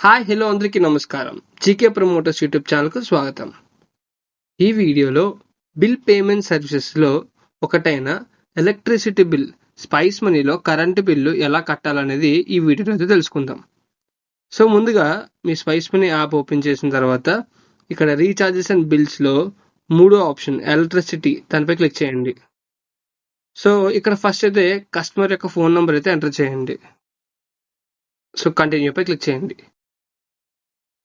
Hi hello అందరికీ నమస్కారం. GK promoters YouTube ఛానల్కు స్వాగతం. ఈ వీడియోలో బిల్ పేమెంట్ సర్వీసెస్లో ఒకటైన ఎలక్ట్రిసిటీ బిల్ స్పైస్ మనీలో కరెంటు బిల్లు ఎలా కట్టాలనేది ఈ వీడియోలో అయితే తెలుసుకుందాం. సో ముందుగా మీ స్పైస్ మనీ యాప్ ఓపెన్ చేసిన తర్వాత ఇక్కడ రీఛార్జెస్ అండ్ బిల్స్లో మూడో ఆప్షన్ ఎలక్ట్రిసిటీ దానిపై క్లిక్ చేయండి. సో ఇక్కడ ఫస్ట్ అయితే కస్టమర్ యొక్క ఫోన్ నెంబర్ అయితే ఎంటర్ చేయండి. సో కంటిన్యూపై క్లిక్ చేయండి.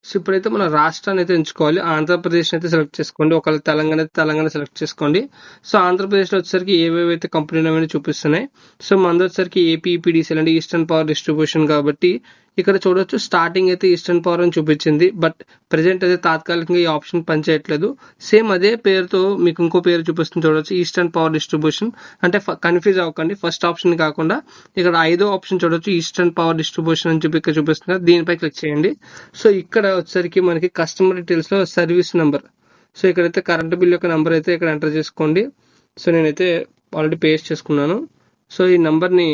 సో ఇప్పుడైతే మన రాష్ట్రాన్ని అయితే ఎంచుకోవాలి. ఆంధ్రప్రదేశ్ అయితే సెలెక్ట్ చేసుకోండి. ఒకవేళ తెలంగాణ అయితే తెలంగాణ సెలెక్ట్ చేసుకోండి. సో ఆంధ్రప్రదేశ్లో వచ్చేసరికి ఏవేవైతే కంపెనీలు అనేవి చూపిస్తున్నాయి. సో మనది వచ్చేసరికి ఏపీఈపీడీసీఎల్ అంటే ఈస్టర్న్ పవర్ డిస్ట్రిబ్యూషన్ కాబట్టి ఇక్కడ చూడొచ్చు స్టార్టింగ్ అయితే ఈస్టర్న్ పవర్ అని చూపించింది. బట్ ప్రెజెంట్ అయితే తాత్కాలికంగా ఈ ఆప్షన్ పనిచేయట్లేదు. సేమ్ అదే పేరుతో మీకు ఇంకో పేరు చూపిస్తుంది చూడొచ్చు ఈస్టర్న్ పవర్ డిస్ట్రిబ్యూషన్. అంటే కన్ఫ్యూజ్ అవ్వకండి, ఫస్ట్ ఆప్షన్ కాకుండా ఇక్కడ ఐదో ఆప్షన్ చూడొచ్చు ఈస్టర్న్ పవర్ డిస్ట్రిబ్యూషన్ అని చెప్పి ఇక్కడ చూపిస్తున్నారు. దీనిపై క్లిక్ చేయండి. సో ఇక్కడ వచ్చేసరికి మనకి కస్టమర్ డీటెయిల్స్ లో సర్వీస్ నెంబర్, సో ఇక్కడైతే కరెంట్ బిల్ యొక్క నెంబర్ అయితే ఇక్కడ ఎంటర్ చేసుకోండి. సో నేనైతే ఆల్రెడీ పేస్ట్ చేసుకున్నాను. సో ఈ నంబర్ని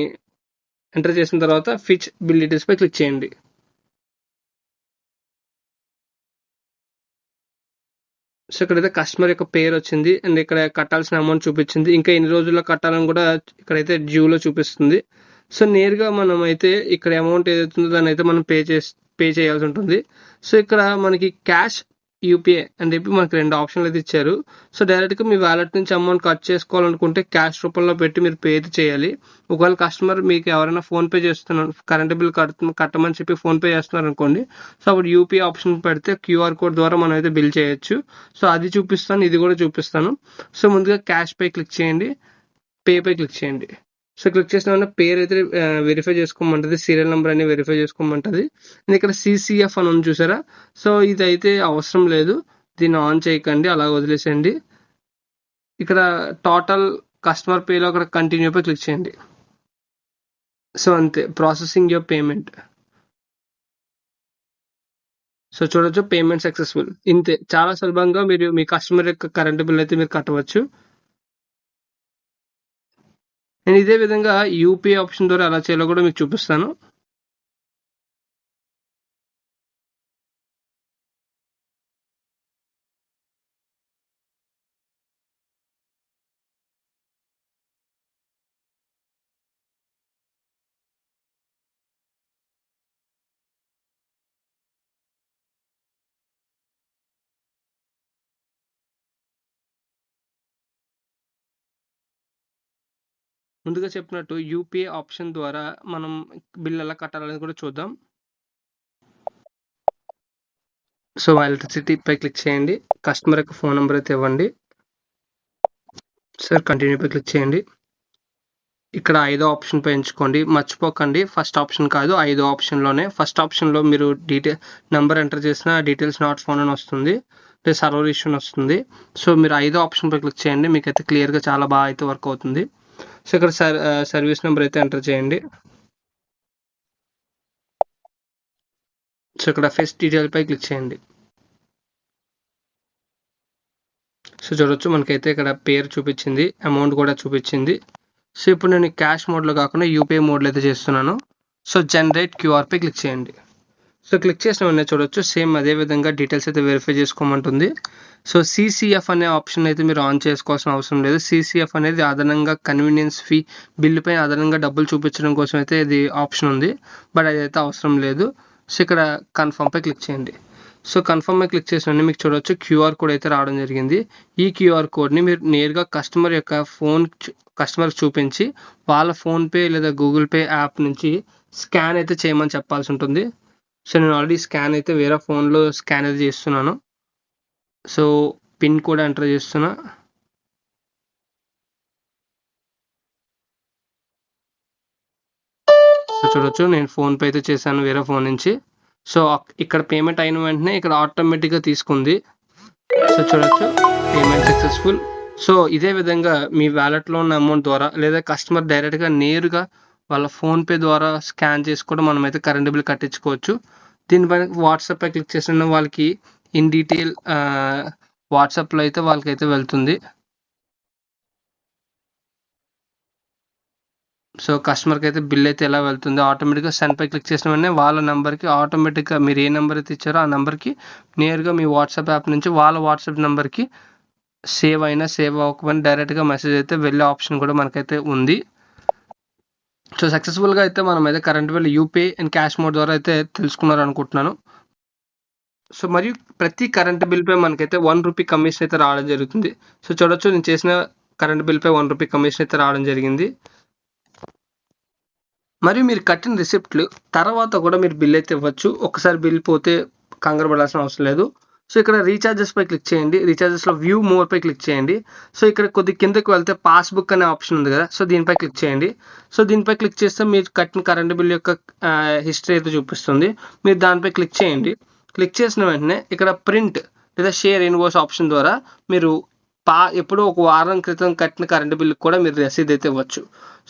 ఎంటర్ చేసిన తర్వాత ఫిచ్ బిల్ డీటెయిల్స్ పై క్లిక్ చేయండి. సో ఇక్కడైతే కస్టమర్ యొక్క పేరు వచ్చింది అండ్ ఇక్కడ కట్టాల్సిన అమౌంట్ చూపించింది. ఇంకా ఎన్ని రోజుల్లో కట్టాలని కూడా ఇక్కడైతే డ్యూలో చూపిస్తుంది. సో నేరుగా మనం అయితే ఇక్కడ అమౌంట్ ఏదైతుందో దాన్ని అయితే మనం పే చేయాల్సి ఉంటుంది. సో ఇక్కడ మనకి క్యాష్, యూపీఐ అని చెప్పి మనకి రెండు ఆప్షన్లు అయితే ఇచ్చారు. సో డైరెక్ట్గా మీ వ్యాలెట్ నుంచి అమౌంట్ కట్ చేసుకోవాలనుకుంటే క్యాష్ రూపంలో పెట్టి మీరు పే అయితే చేయాలి. ఒకవేళ కస్టమర్ మీకు ఎవరైనా ఫోన్పే చేస్తున్నారు, కరెంట్ బిల్ కట్టమని చెప్పి ఫోన్పే చేస్తున్నారు అనుకోండి, సో అప్పుడు యూపీఐ ఆప్షన్ పెడితే క్యూఆర్ కోడ్ ద్వారా మనం అయితే బిల్ చేయొచ్చు. సో అది చూపిస్తాను, ఇది కూడా చూపిస్తాను. సో ముందుగా క్యాష్ పై క్లిక్ చేయండి, పే పై క్లిక్ చేయండి. సో క్లిక్ చేసిన వెంటనే పేరు అయితే వెరిఫై చేసుకోమంటుంది, సీరియల్ నెంబర్ అని వెరిఫై చేసుకోమంటుంది. ఇక్కడ సిసిఎఫ్ అని ఉంది చూసారా, సో ఇది అయితే అవసరం లేదు, దీన్ని ఆన్ చేయకండి, అలా వదిలేసేయండి. ఇక్కడ టోటల్ కస్టమర్ పేలో అక్కడ కంటిన్యూ పై క్లిక్ చేయండి. సో అంతే, ప్రాసెసింగ్ యువర్ పేమెంట్. సో చూడొచ్చు పేమెంట్ సక్సెస్ఫుల్. ఇంతే, చాలా సులభంగా మీరు మీ కస్టమర్ యొక్క కరెంట్ బిల్ అయితే మీరు కట్టవచ్చు. నేను ఇదే విధంగా యూపీఐ ఆప్షన్ ద్వారా ఎలా చేయాలో కూడా మీకు చూపిస్తాను. ముందుగా చెప్పినట్టు యూపీఐ ఆప్షన్ ద్వారా మనం బిల్ ఎలా కట్టాలనేది కూడా చూద్దాం. సో ఎలక్ట్రిసిటీ పై క్లిక్ చేయండి, కస్టమర్ యొక్క ఫోన్ నెంబర్ అయితే ఇవ్వండి. సార్ కంటిన్యూ పై క్లిక్ చేయండి. ఇక్కడ ఐదో ఆప్షన్ పై ఎంచుకోండి, మర్చిపోకండి ఫస్ట్ ఆప్షన్ కాదు, ఐదో ఆప్షన్లోనే. ఫస్ట్ ఆప్షన్లో మీరు నెంబర్ ఎంటర్ చేసిన డీటెయిల్స్ నాట్ ఫోన్ అని వస్తుంది, అంటే సర్వర్ ఇష్యూ అని వస్తుంది. సో మీరు ఐదో ఆప్షన్ పై క్లిక్ చేయండి, మీకు అయితే క్లియర్గా చాలా బాగా అయితే వర్క్ అవుతుంది. సో ఇక్కడ సర్వీస్ నెంబర్ అయితే ఎంటర్ చేయండి. సో ఇక్కడ ఫెస్ట్ డీటెయిల్ పై క్లిక్ చేయండి. సో చూడొచ్చు మనకైతే ఇక్కడ పేరు చూపించింది, అమౌంట్ కూడా చూపించింది. సో ఇప్పుడు నేను క్యాష్ మోడ్లో కాకుండా యూపీఐ మోడ్లో అయితే చేస్తున్నాను. సో జనరేట్ క్యూఆర్ పై క్లిక్ చేయండి. సో క్లిక్ చేసిన వెంటనే చూడొచ్చు సేమ్ అదే విధంగా డీటెయిల్స్ అయితే వెరిఫై చేసుకోమంటుంది. సో సిసిఎఫ్ అనే ఆప్షన్ అయితే మీరు ఆన్ చేసుకోవాల్సిన అవసరం లేదు. సిసిఎఫ్ అనేది అదనంగా కన్వీనియన్స్ ఫీ, బిల్లు పైన అదనంగా డబ్బులు చూపించడం కోసం అయితే ఇది ఆప్షన్ ఉంది, బట్ అదైతే అవసరం లేదు. సో ఇక్కడ కన్ఫర్మ్ పై క్లిక్ చేయండి. సో కన్ఫర్మ్ పై క్లిక్ చేసిన మీకు చూడవచ్చు క్యూఆర్ కోడ్ అయితే రావడం జరిగింది. ఈ క్యూఆర్ కోడ్ని మీరు నేరుగా కస్టమర్ యొక్క కస్టమర్కి చూపించి వాళ్ళ ఫోన్పే లేదా గూగుల్ పే యాప్ నుంచి స్కాన్ అయితే చేయమని చెప్పాల్సి ఉంటుంది. సో నేను ఆల్రెడీ స్కాన్ అయితే వేరే ఫోన్లో స్కాన్ అయితే చేస్తున్నాను. సో పిన్ కూడా ఎంటర్ చేస్తున్నా. సో చూడొచ్చు నేను ఫోన్పే అయితే చేశాను వేరే ఫోన్ నుంచి. సో ఇక్కడ పేమెంట్ అయిన వెంటనే ఇక్కడ ఆటోమేటిక్గా తీసుకుంది. సో చూడొచ్చు పేమెంట్ సక్సెస్ఫుల్. సో ఇదే విధంగా మీ వ్యాలెట్లో ఉన్న అమౌంట్ ద్వారా లేదా కస్టమర్ డైరెక్ట్గా నేరుగా వాళ్ళ ఫోన్పే ద్వారా స్కాన్ చేసి కూడా మనం అయితే కరెంట్ బిల్ కట్టించుకోవచ్చు. దీనిపైన వాట్సాప్ పై క్లిక్ చేసిన వాళ్ళకి ఇన్ డీటెయిల్ వాట్సాప్లో అయితే వాళ్ళకైతే వెళ్తుంది. సో కస్టమర్కి అయితే బిల్ అయితే ఎలా వెళ్తుంది, ఆటోమేటిక్గా సెండ్ పై క్లిక్ చేసిన వెంటనే వాళ్ళ నెంబర్కి ఆటోమేటిక్గా మీరు ఏ నెంబర్ అయితే ఇచ్చారో ఆ నెంబర్కి నేరుగా మీ వాట్సాప్ యాప్ నుంచి వాళ్ళ వాట్సాప్ నెంబర్కి సేవ్ అయినా సేవ్ అవ్వకపోయినా డైరెక్ట్గా మెసేజ్ అయితే వెళ్ళే ఆప్షన్ కూడా మనకైతే ఉంది. సో సక్సెస్ఫుల్గా అయితే మనం అయితే current bill UPI and cash mode ద్వారా అయితే తెలుసుకున్నారు అనుకుంటున్నాను. సో మరియు ప్రతి కరెంట్ బిల్పై మనకైతే ₹1 కమిషన్ అయితే రావడం జరుగుతుంది. సో చూడొచ్చు, నేను చేసిన కరెంట్ బిల్పై ₹1 కమిషన్ అయితే రావడం జరిగింది. మరియు మీరు కట్టిన రిసిప్ట్లు తర్వాత కూడా మీరు బిల్ అయితే ఇవ్వచ్చు. ఒకసారి బిల్ పోతే కంగారు పడాల్సిన అవసరం లేదు. సో ఇక్కడ రీఛార్జెస్ పై క్లిక్ చేయండి. రీఛార్జెస్లో వ్యూ మోర్ పై క్లిక్ చేయండి. సో ఇక్కడ కొద్ది కిందకి వెళ్తే పాస్బుక్ అనే ఆప్షన్ ఉంది కదా, సో దీనిపై క్లిక్ చేయండి. సో దీనిపై క్లిక్ చేస్తే మీరు కట్టిన కరెంట్ బిల్ యొక్క హిస్టరీ అయితే చూపిస్తుంది. మీరు దానిపై క్లిక్ చేయండి. క్లిక్ చేసిన వెంటనే ఇక్కడ ప్రింట్ లేదా షేర్ ఇన్వాయిస్ ఆప్షన్ ద్వారా మీరు ఎప్పుడో ఒక వారం క్రితం కట్టిన కరెంట్ బిల్ కూడా మీరు రసీదు అయితే ఇవ్వచ్చు.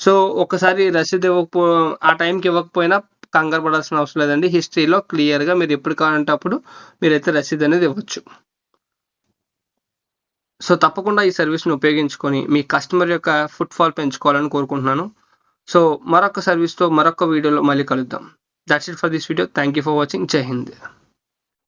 సో ఒకసారి రసీదు ఆ టైంకి ఇవ్వకపోయినా కంగారు పడాల్సిన అవసరం లేదండి. హిస్టరీలో క్లియర్గా మీరు ఎప్పుడు కావాలంటే అప్పుడు మీరైతే రసీదు అనేది ఇవ్వచ్చు. సో తప్పకుండా ఈ సర్వీస్ని ఉపయోగించుకొని మీ కస్టమర్ యొక్క ఫుట్ఫాల్ పెంచుకోవాలని కోరుకుంటున్నాను. సో మరొక సర్వీస్తో మరొక వీడియోలో మళ్ళీ కలుద్దాం. That's it for this video. Thank you for watching. జై హింద్.